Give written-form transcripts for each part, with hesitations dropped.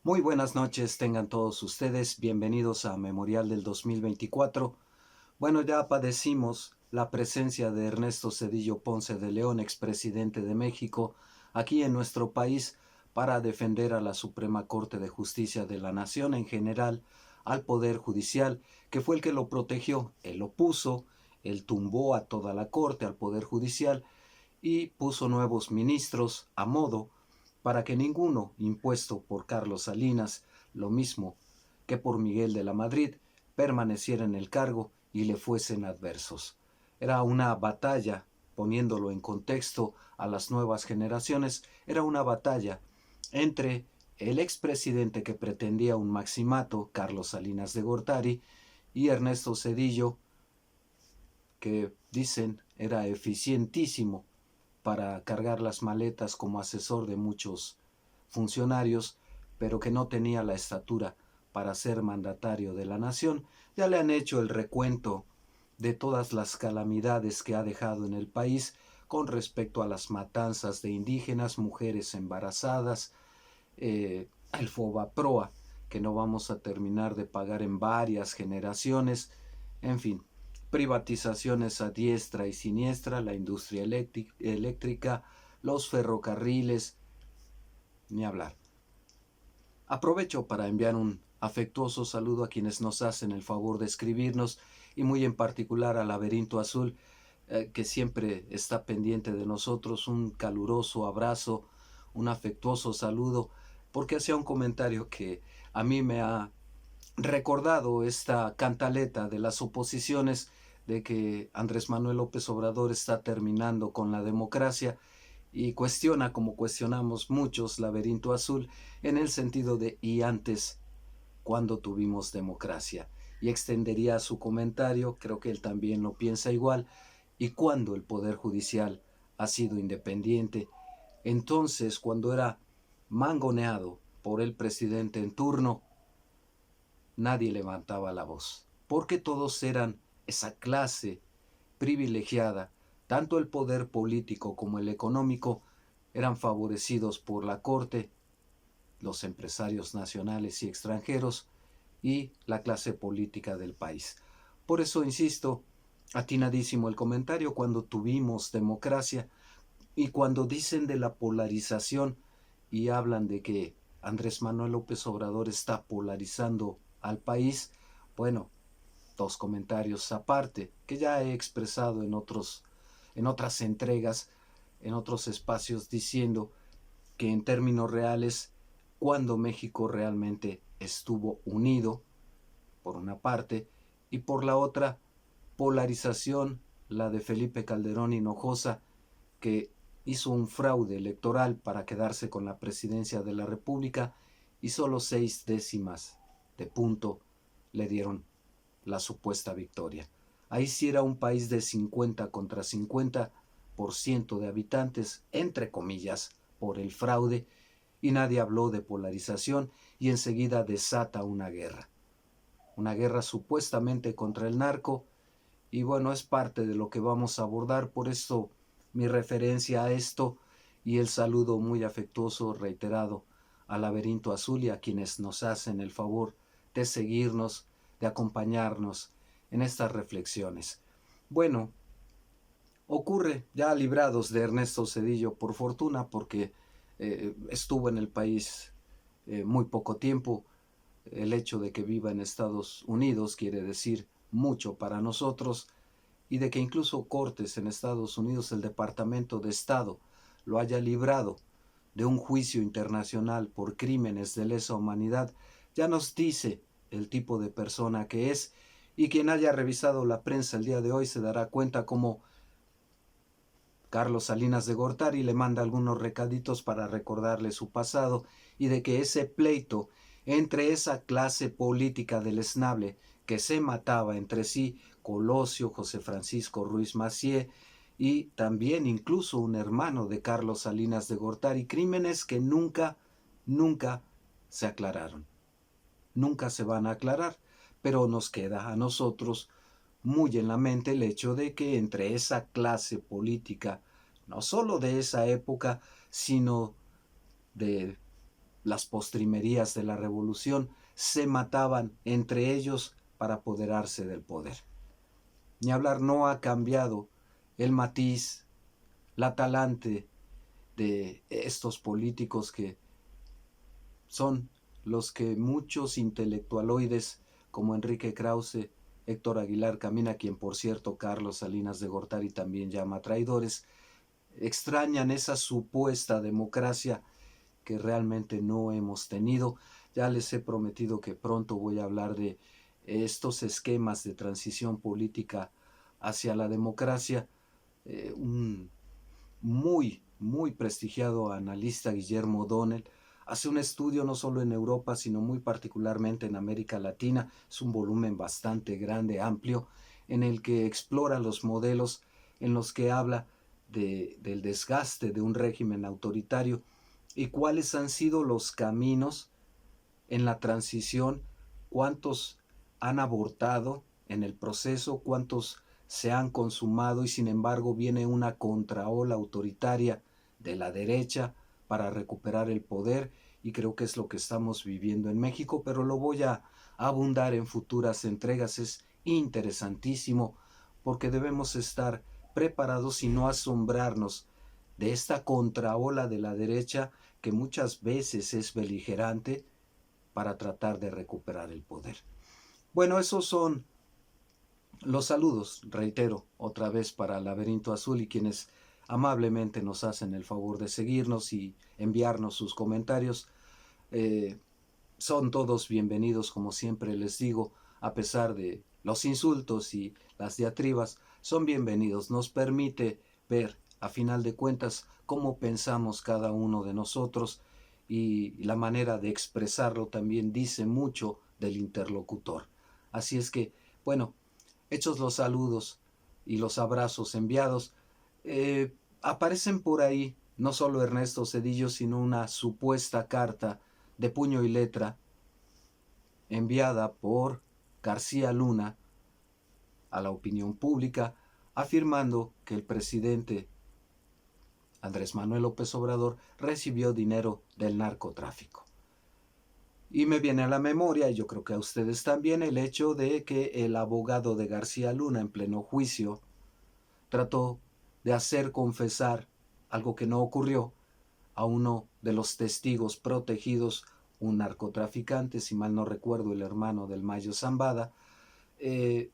Muy buenas noches, tengan todos ustedes bienvenidos a Memorial del 2024. Bueno, ya padecimos la presencia de Ernesto Zedillo Ponce de León, expresidente de México, aquí en nuestro país para defender a la Suprema Corte de Justicia de la Nación en general, al Poder Judicial, que fue el que lo protegió. Él lo puso, él tumbó a toda la Corte, al Poder Judicial, y puso nuevos ministros a modo para que ninguno impuesto por Carlos Salinas, lo mismo que por Miguel de la Madrid, permaneciera en el cargo y le fuesen adversos. Era una batalla, poniéndolo en contexto a las nuevas generaciones, era una batalla entre el expresidente que pretendía un maximato, Carlos Salinas de Gortari, y Ernesto Zedillo, que dicen era eficientísimo para cargar las maletas como asesor de muchos funcionarios, pero que no tenía la estatura para ser mandatario de la nación. Ya le han hecho el recuento de todas las calamidades que ha dejado en el país con respecto a las matanzas de indígenas, mujeres embarazadas, el FOBAPROA, que no vamos a terminar de pagar en varias generaciones, en fin, privatizaciones a diestra y siniestra, la industria eléctrica, los ferrocarriles, ni hablar. Aprovecho para enviar un afectuoso saludo a quienes nos hacen el favor de escribirnos y muy en particular al Laberinto Azul, que siempre está pendiente de nosotros. Un caluroso abrazo, un afectuoso saludo, porque hacía un comentario que a mí me ha recordado esta cantaleta de las oposiciones de que Andrés Manuel López Obrador está terminando con la democracia y cuestiona, como cuestionamos muchos, Laberinto Azul, en el sentido de ¿y antes cuándo tuvimos democracia? Y extendería su comentario, creo que él también lo piensa igual, ¿y cuándo el Poder Judicial ha sido independiente? Entonces, cuando era mangoneado por el presidente en turno, nadie levantaba la voz, porque todos eran esa clase privilegiada, tanto el poder político como el económico eran favorecidos por la corte, los empresarios nacionales y extranjeros y la clase política del país. Por eso insisto, atinadísimo el comentario cuando tuvimos democracia y cuando dicen de la polarización y hablan de que Andrés Manuel López Obrador está polarizando al país, bueno, dos comentarios aparte que ya he expresado en otras entregas, en otros espacios, diciendo que en términos reales, cuando México realmente estuvo unido, por una parte, y por la otra, polarización, la de Felipe Calderón Hinojosa, que hizo un fraude electoral para quedarse con la presidencia de la República y solo 6 décimas de punto le dieron la supuesta victoria. Ahí sí era un país de 50 contra 50% de habitantes, entre comillas, por el fraude, y nadie habló de polarización y enseguida desata una guerra supuestamente contra el narco, y bueno, es parte de lo que vamos a abordar, por eso mi referencia a esto y el saludo muy afectuoso reiterado al Laberinto Azul y a quienes nos hacen el favor de seguirnos, de acompañarnos en estas reflexiones. Bueno, ocurre ya librados de Ernesto Zedillo, por fortuna, porque estuvo en el país muy poco tiempo. El hecho de que viva en Estados Unidos quiere decir mucho para nosotros, y de que incluso Cortes en Estados Unidos, el Departamento de Estado, lo haya librado de un juicio internacional por crímenes de lesa humanidad, ya nos dice el tipo de persona que es, y quien haya revisado la prensa el día de hoy se dará cuenta cómo Carlos Salinas de Gortari le manda algunos recaditos para recordarle su pasado y de que ese pleito entre esa clase política deleznable que se mataba entre sí, Colosio, José Francisco Ruiz Massieu y también incluso un hermano de Carlos Salinas de Gortari, crímenes que nunca se aclararon, nunca se van a aclarar, pero nos queda a nosotros muy en la mente el hecho de que entre esa clase política, no solo de esa época, sino de las postrimerías de la revolución, se mataban entre ellos para apoderarse del poder. Ni hablar, no ha cambiado el matiz, la talante de estos políticos que son los que muchos intelectualoides como Enrique Krause, Héctor Aguilar Camina, quien por cierto Carlos Salinas de Gortari también llama traidores, extrañan esa supuesta democracia que realmente no hemos tenido. Ya les he prometido que pronto voy a hablar de estos esquemas de transición política hacia la democracia. Un muy prestigiado analista, Guillermo O'Donnell, hace un estudio no solo en Europa, sino muy particularmente en América Latina. Es un volumen bastante grande, amplio, en el que explora los modelos en los que habla del desgaste de un régimen autoritario y cuáles han sido los caminos en la transición, cuántos han abortado en el proceso, cuántos se han consumado y sin embargo viene una contraola autoritaria de la derecha para recuperar el poder, y creo que es lo que estamos viviendo en México, pero lo voy a abundar en futuras entregas. Es interesantísimo porque debemos estar preparados y no asombrarnos de esta contraola de la derecha que muchas veces es beligerante para tratar de recuperar el poder. Bueno, esos son los saludos, reitero, otra vez para Laberinto Azul y quienes amablemente nos hacen el favor de seguirnos y enviarnos sus comentarios. Son todos bienvenidos, como siempre les digo, a pesar de los insultos y las diatribas, son bienvenidos. Nos permite ver, a final de cuentas, cómo pensamos cada uno de nosotros, y la manera de expresarlo también dice mucho del interlocutor. Así es que, bueno, hechos los saludos y los abrazos enviados, aparecen por ahí no solo Ernesto Zedillo, sino una supuesta carta de puño y letra enviada por García Luna a la opinión pública, afirmando que el presidente Andrés Manuel López Obrador recibió dinero del narcotráfico. Y me viene a la memoria, y yo creo que a ustedes también, el hecho de que el abogado de García Luna en pleno juicio trató de hacer confesar algo que no ocurrió a uno de los testigos protegidos, un narcotraficante, si mal no recuerdo, el hermano del Mayo Zambada,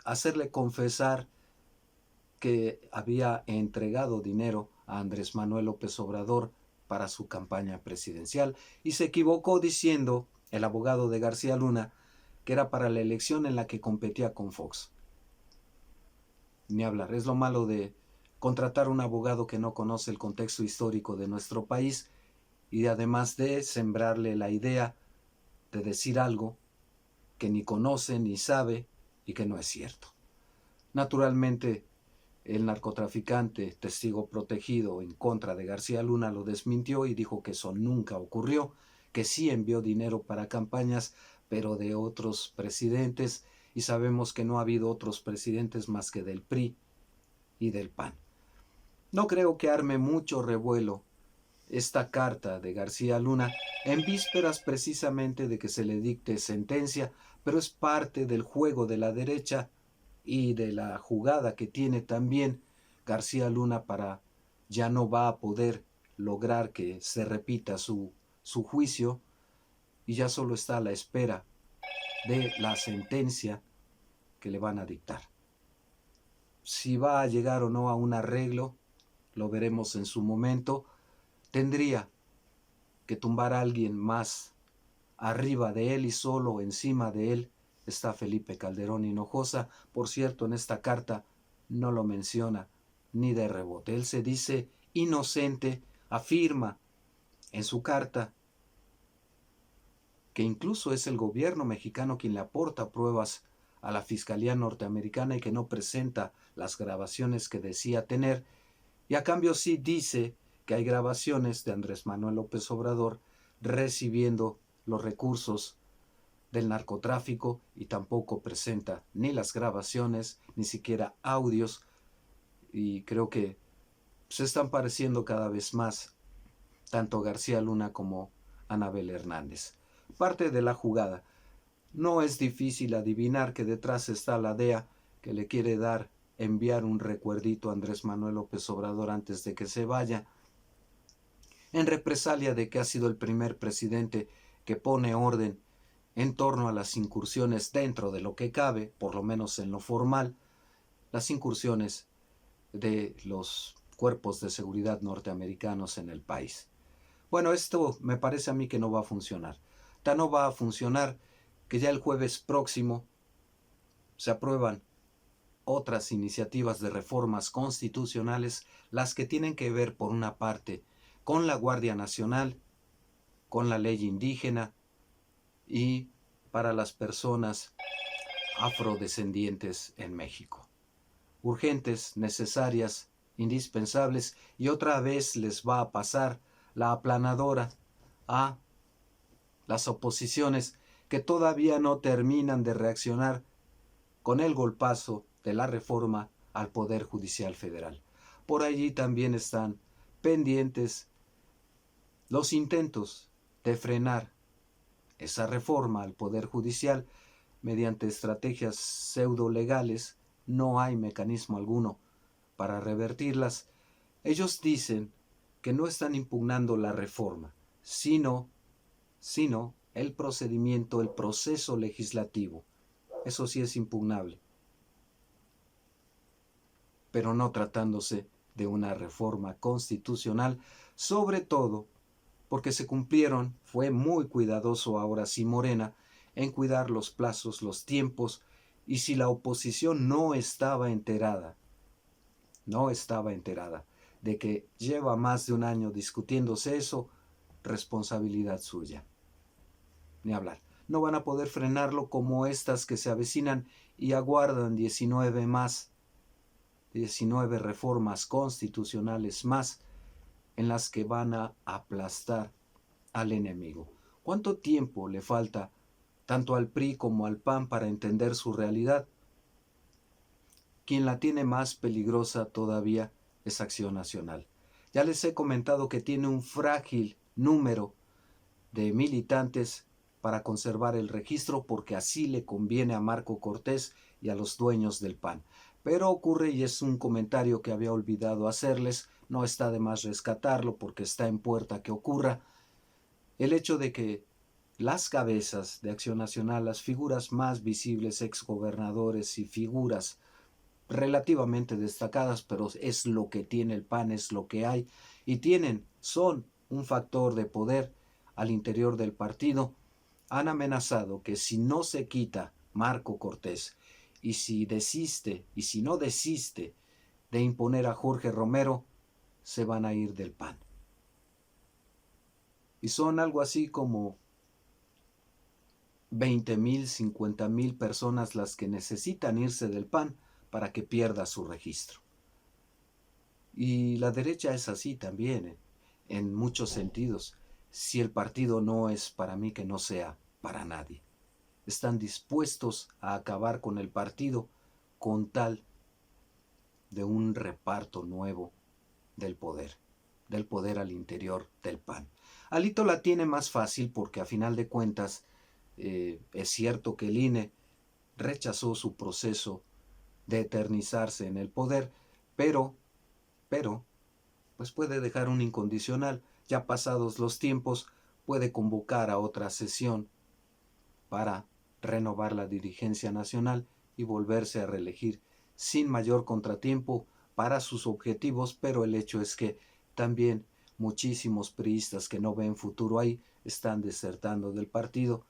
hacerle confesar que había entregado dinero a Andrés Manuel López Obrador para su campaña presidencial, y se equivocó diciendo, el abogado de García Luna, que era para la elección en la que competía con Fox. Ni hablar, es lo malo de contratar un abogado que no conoce el contexto histórico de nuestro país y además de sembrarle la idea de decir algo que ni conoce ni sabe y que no es cierto. Naturalmente, el narcotraficante, testigo protegido en contra de García Luna, lo desmintió y dijo que eso nunca ocurrió, que sí envió dinero para campañas, pero de otros presidentes, y sabemos que no ha habido otros presidentes más que del PRI y del PAN. No creo que arme mucho revuelo esta carta de García Luna en vísperas precisamente de que se le dicte sentencia, pero es parte del juego de la derecha y de la jugada que tiene también García Luna para ya no va a poder lograr que se repita su juicio, y ya solo está a la espera de la sentencia que le van a dictar. Si va a llegar o no a un arreglo, lo veremos en su momento. Tendría que tumbar a alguien más arriba de él, y solo encima de él está Felipe Calderón Hinojosa. Por cierto, en esta carta no lo menciona ni de rebote. Él se dice inocente, afirma en su carta que incluso es el gobierno mexicano quien le aporta pruebas a la Fiscalía norteamericana y que no presenta las grabaciones que decía tener, y a cambio sí dice que hay grabaciones de Andrés Manuel López Obrador recibiendo los recursos del narcotráfico, y tampoco presenta ni las grabaciones, ni siquiera audios, y creo que se están pareciendo cada vez más tanto García Luna como Anabel Hernández. Parte de la jugada. No es difícil adivinar que detrás está la DEA, que le quiere enviar un recuerdito a Andrés Manuel López Obrador antes de que se vaya, en represalia de que ha sido el primer presidente que pone orden en torno a las incursiones dentro de lo que cabe, por lo menos en lo formal, las incursiones de los cuerpos de seguridad norteamericanos en el país. Bueno, esto me parece a mí que no va a funcionar. Ya no va a funcionar que ya el jueves próximo se aprueban otras iniciativas de reformas constitucionales, las que tienen que ver, por una parte, con la Guardia Nacional, con la ley indígena y para las personas afrodescendientes en México. Urgentes, necesarias, indispensables, y otra vez les va a pasar la aplanadora a las oposiciones que todavía no terminan de reaccionar con el golpazo de la reforma al Poder Judicial Federal. Por allí también están pendientes los intentos de frenar esa reforma al Poder Judicial mediante estrategias pseudo-legales. No hay mecanismo alguno para revertirlas. Ellos dicen que no están impugnando la reforma, sino el procedimiento, el proceso legislativo. Eso sí es impugnable, pero no tratándose de una reforma constitucional, sobre todo porque se cumplieron, fue muy cuidadoso ahora sí Morena, en cuidar los plazos, los tiempos, y si la oposición no estaba enterada de que lleva más de un año discutiéndose eso, responsabilidad suya. Ni hablar. No van a poder frenarlo como estas que se avecinan y aguardan 19 reformas constitucionales más en las que van a aplastar al enemigo. ¿Cuánto tiempo le falta tanto al PRI como al PAN para entender su realidad? Quien la tiene más peligrosa todavía es Acción Nacional. Ya les he comentado que tiene un frágil número de militantes para conservar el registro, porque así le conviene a Marco Cortés y a los dueños del PAN. Pero ocurre, y es un comentario que había olvidado hacerles, no está de más rescatarlo porque está en puerta que ocurra, el hecho de que las cabezas de Acción Nacional, las figuras más visibles, exgobernadores y figuras relativamente destacadas, pero es lo que tiene el PAN, es lo que hay, y son un factor de poder al interior del partido, han amenazado que si no se quita Marco Cortés y si no desiste de imponer a Jorge Romero, se van a ir del PAN. Y son algo así como 20,000, 50,000 personas las que necesitan irse del PAN para que pierda su registro. Y la derecha es así también, en muchos sentidos. Si el partido no es para mí, que no sea para nadie. Están dispuestos a acabar con el partido con tal de un reparto nuevo del poder al interior del PAN. Alito la tiene más fácil porque a final de cuentas es cierto que el INE rechazó su proceso de eternizarse en el poder, pero pues puede dejar un incondicional. Ya pasados los tiempos, puede convocar a otra sesión para renovar la dirigencia nacional y volverse a reelegir sin mayor contratiempo para sus objetivos, pero el hecho es que también muchísimos priistas que no ven futuro ahí están desertando del partido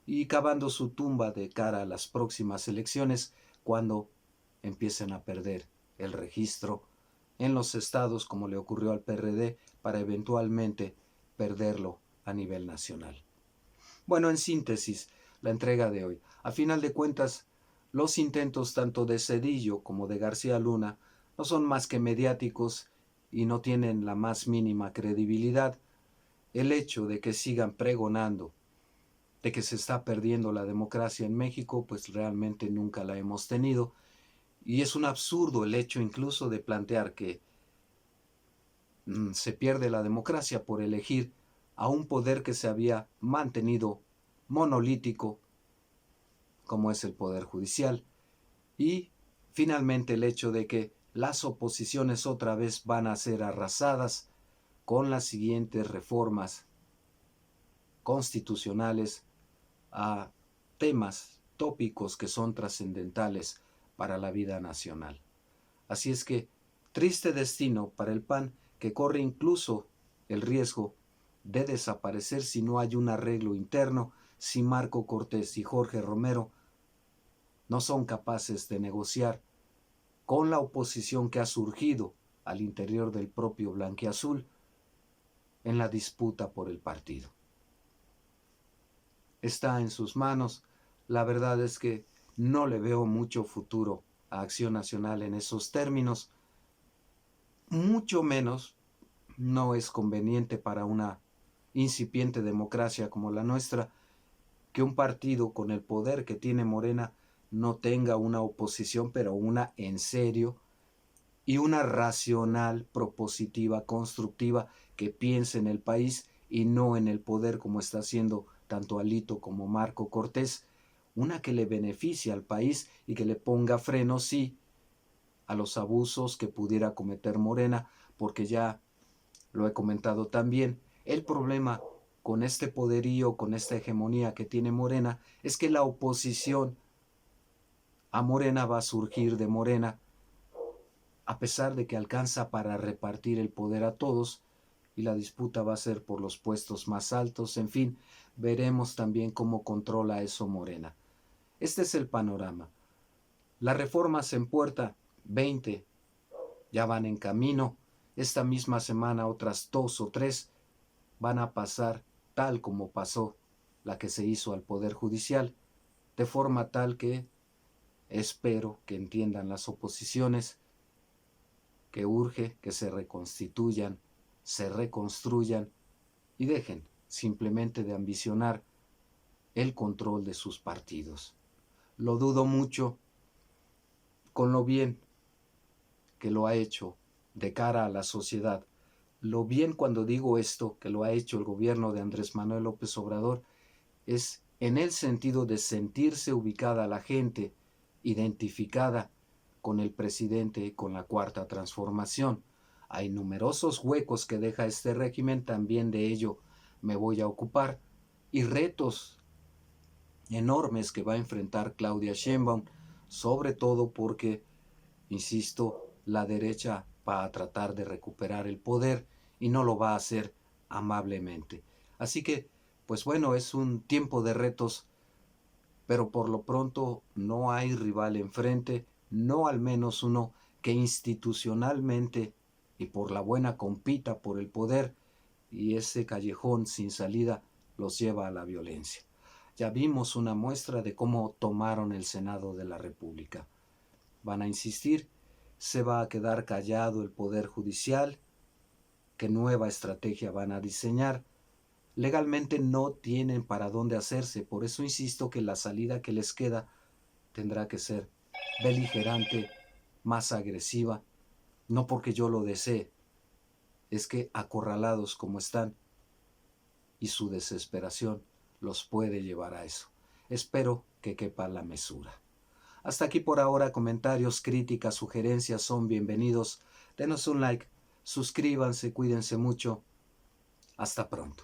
y cavando su tumba de cara a las próximas elecciones, cuando empiecen a perder el registro en los estados, como le ocurrió al PRD, para eventualmente perderlo a nivel nacional. Bueno, en síntesis, la entrega de hoy. A final de cuentas, los intentos tanto de Zedillo como de García Luna no son más que mediáticos y no tienen la más mínima credibilidad. El hecho de que sigan pregonando de que se está perdiendo la democracia en México, pues realmente nunca la hemos tenido. Y es un absurdo el hecho incluso de plantear que se pierde la democracia por elegir a un poder que se había mantenido monolítico, como es el Poder Judicial, y finalmente el hecho de que las oposiciones otra vez van a ser arrasadas con las siguientes reformas constitucionales a temas, tópicos que son trascendentales para la vida nacional. Así es que, triste destino para el PAN, que corre incluso el riesgo de desaparecer si no hay un arreglo interno, si Marco Cortés y Jorge Romero no son capaces de negociar con la oposición que ha surgido al interior del propio blanquiazul en la disputa por el partido. Está en sus manos. La verdad es que no le veo mucho futuro a Acción Nacional en esos términos. Mucho menos no es conveniente para una incipiente democracia como la nuestra que un partido con el poder que tiene Morena no tenga una oposición, pero una en serio y una racional, propositiva, constructiva, que piense en el país y no en el poder como está haciendo tanto Alito como Marco Cortés, una que le beneficie al país y que le ponga freno, sí, a los abusos que pudiera cometer Morena, porque ya lo he comentado también, el problema con este poderío, con esta hegemonía que tiene Morena, es que la oposición a Morena va a surgir de Morena, a pesar de que alcanza para repartir el poder a todos, y la disputa va a ser por los puestos más altos. En fin, veremos también cómo controla eso Morena. Este es el panorama. Las reformas en puerta, 20, ya van en camino. Esta misma semana otras 2 o 3 van a pasar tal como pasó la que se hizo al Poder Judicial, de forma tal que espero que entiendan las oposiciones que urge que se reconstituyan, se reconstruyan y dejen simplemente de ambicionar el control de sus partidos. Lo dudo mucho con lo bien que lo ha hecho de cara a la sociedad. Lo bien, cuando digo esto, que lo ha hecho el gobierno de Andrés Manuel López Obrador, es en el sentido de sentirse ubicada la gente, identificada con el presidente y con la Cuarta Transformación. Hay numerosos huecos que deja este régimen, también de ello me voy a ocupar, y retos enormes que va a enfrentar Claudia Sheinbaum, sobre todo porque, insisto, la derecha va a tratar de recuperar el poder y no lo va a hacer amablemente. Así que, pues bueno, es un tiempo de retos, pero por lo pronto no hay rival enfrente, no al menos uno que institucionalmente y por la buena compita por el poder, y ese callejón sin salida los lleva a la violencia. Ya vimos una muestra de cómo tomaron el Senado de la República. Van a insistir, se va a quedar callado el Poder Judicial, qué nueva estrategia van a diseñar. Legalmente no tienen para dónde hacerse, por eso insisto que la salida que les queda tendrá que ser beligerante, más agresiva, no porque yo lo desee, es que acorralados como están y su desesperación los puede llevar a eso. Espero que quepa la mesura. Hasta aquí por ahora. Comentarios, críticas, sugerencias son bienvenidos. Denos un like, suscríbanse, cuídense mucho. Hasta pronto.